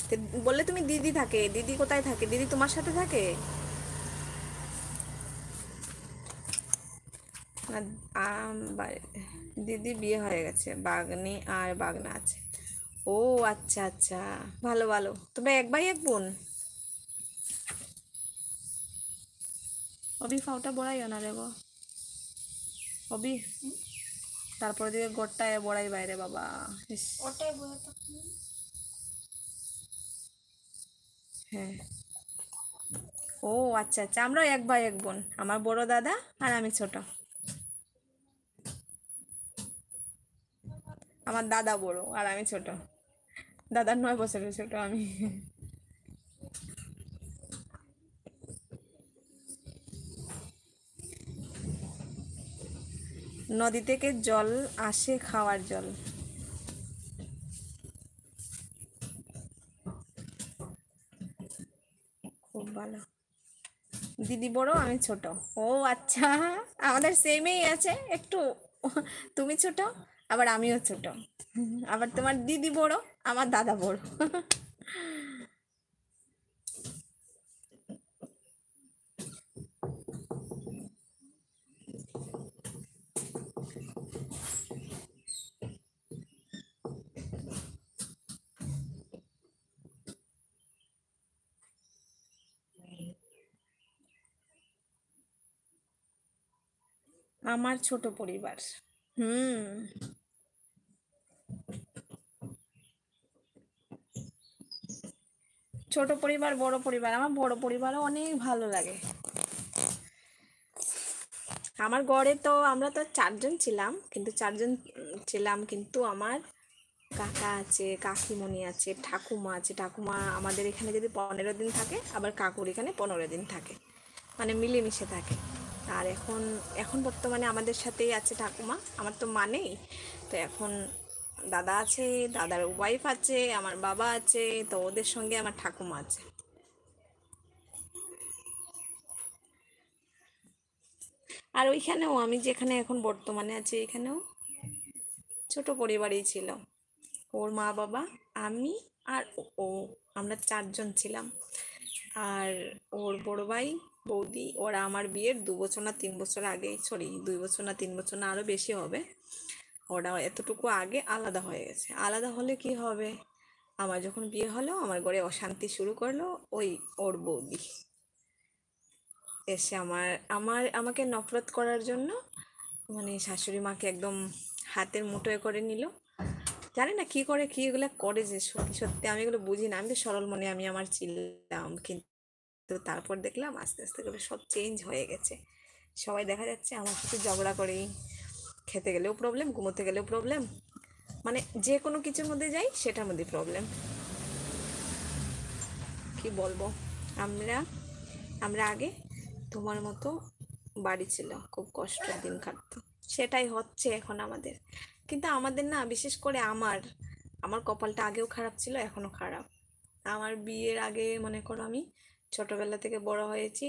তো বললে তুমি দিদি থাকে, দিদি কোথায় থাকে? দিদি তোমার সাথে থাকে না? দিদি বিয়ে হয়ে গেছে, বাগনি আর বাগনা আছে। ও আচ্ছা আচ্ছা, ভালো ভালো। তবে এক ভাই এক বোন? অবি ফাউটা বড়াইও না রে গো, অবি তারপরে দিকে গোটটায় বড়াই বাইরে বাবা। ইস, হ্যাঁ। ও আচ্ছা আচ্ছা, আমরা এক ভাই এক বোন, আমার বড় দাদা আর আমি ছোট। আমার দাদা বড় আর আমি ছোট, দাদার 9 বছরের ছোট আমি। নদী থেকে জল আসে, খাওয়ার জল। খুব ভালো। দিদি বড় আমি ছোট। ও আচ্ছা, আমাদের সেমই আছে একটু। তুমি ছোট, আবার আমিও ছোট, আবার তোমার দিদি বড়, আমার দাদা বড়। আমার ছোট পরিবার। হুম। ছোট পরিবার বড় পরিবার, আমার বড় পরিবারও অনেক ভালো লাগে। আমার ঘরে তো আমরা তো 4 জন ছিলাম, কিন্তু 4 জন ছিলাম, কিন্তু আমার কাকা আছে, কাকিমণি আছে, ঠাকুমা আছে। ঠাকুমা আমাদের এখানে যদি 15 দিন থাকে, আবার কাকুর এখানে 15 দিন থাকে, মানে মিলেমিশে থাকে। আর এখন এখন বর্তমানে আমাদের সাথেই আছে ঠাকুমা, আমার তো মা নেই। তো এখন দাদা আছে, দাদার ওয়াইফ আছে, আমার বাবা আছে, তো ওদের সঙ্গে আমার ঠাকুমা আছে। আর ওইখানেও আমি যেখানে এখন বর্তমানে আছি, এখানেও ছোট পরিবারই ছিল। ওর মা বাবা, আমি আর ও, আমরা 4 জন ছিলাম। আর ওর বড় ভাই, বৌদি, ওরা আমার বিয়ের 2 বছর না 3 বছর আগে, সরি 2 বছর না 3 বছর না, আরো বেশি হবে, ওরা এতটুকু আগে আলাদা হয়ে গেছে। আলাদা হলে কি হবে, আমার যখন বিয়ে হলো আমার ঘরে অশান্তি শুরু করলো ওই ওর বৌদি। এসে আমার আমার আমাকে নফরত করার জন্য, মানে শাশুড়ি মাকে একদম হাতের মুঠোয় করে নিল। জানি না কি করে, কি এগুলো করে, যে সত্যি সত্যি আমি এগুলো বুঝি না। আমি তো সরল মনে আমি আমার ছিলাম, কিন্তু তারপর দেখলাম আস্তে আস্তে করে সব চেঞ্জ হয়ে গেছে। সবাই দেখা যাচ্ছে আমার সাথে ঝগড়া করেই, খেতে গেলেও প্রবলেম, ঘুমোতে গেলেও প্রবলেম, মানে যে কোনো কিছুর মধ্যে যাই সেটার মধ্যে প্রবলেম। কি বলবো, আমরা আমরা আগে তোমার মতো বাড়ি ছিল, খুব কষ্টের দিন কাটতো, সেটাই হচ্ছে এখন আমাদের। কিন্তু আমাদের না, বিশেষ করে আমার আমার কপালটা আগেও খারাপ ছিল, এখনো খারাপ। আমার বিয়ের আগে মনে করো আমি ছোটবেলা থেকে বড় হয়েছি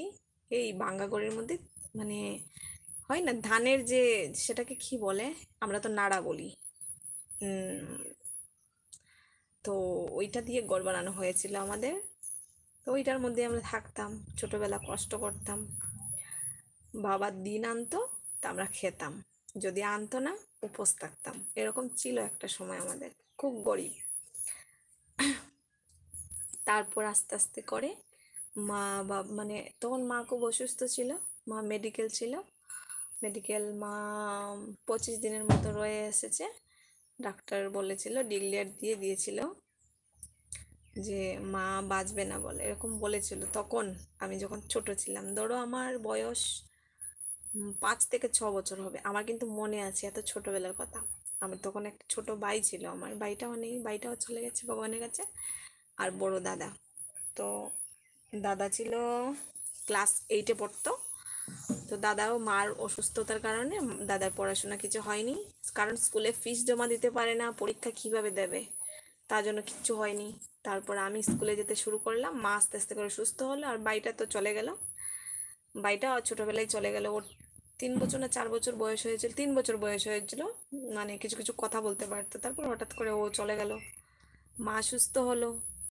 এই ভাঙ্গাগড়ের মধ্যে, মানে হয় না ধানের যে, সেটাকে কি বলে, আমরা তো নাড়া বলি। তো ওইটা দিয়ে ঘর বানানো হয়েছিল আমাদের। তো ওইটার মধ্যে আমরা থাকতাম, ছোটবেলা কষ্ট করতাম। বাবা দিন আনতো, তা আমরা খেতাম, যদি আনতো না উপোস থাকতাম। এরকম ছিল একটা সময় আমাদের, খুব গরিব। তারপর আস্তে আস্তে করে মা বাবা, মানে তখন মা খুব অসুস্থ ছিল, মা মেডিকেল ছিল, মেডিকেল মা 25 দিনের মতো রয়ে এসেছে। ডাক্তার বলেছিল, ডিক্লেয়ার দিয়ে দিয়েছিল যে মা বাঁচবে না বলে, এরকম বলেছিল তখন। আমি যখন ছোট ছিলাম, ধরো আমার বয়স 5 থেকে 6 বছর হবে, আমার কিন্তু মনে আছে এত ছোটবেলার কথা। আমার তখন একটা ছোট ভাই ছিল, আমার ভাইটাও নেই, ভাইটাও চলে গেছে ভগবানের কাছে। আর বড় দাদা, তো দাদা ছিল ক্লাস 8-এ পড়তো। তো দাদাও মার অসুস্থতার কারণে দাদার পড়াশোনা কিছু হয়নি, কারণ স্কুলে ফিস জমা দিতে পারে না, পরীক্ষা কিভাবে দেবে, তার জন্য কিচ্ছু হয়নি। তারপর আমি স্কুলে যেতে শুরু করলাম, মা আস্তে আস্তে করে সুস্থ হলো, আর ভাইটা তো চলে গেল। ভাইটা ছোটবেলায় চলে গেল, ওর 3 বছর না 4 বছর বয়স হয়েছিল, 3 বছর বয়স হয়েছিল, মানে কিছু কিছু কথা বলতে পারতো। তারপর হঠাৎ করে ও চলে গেল, মা সুস্থ হলো।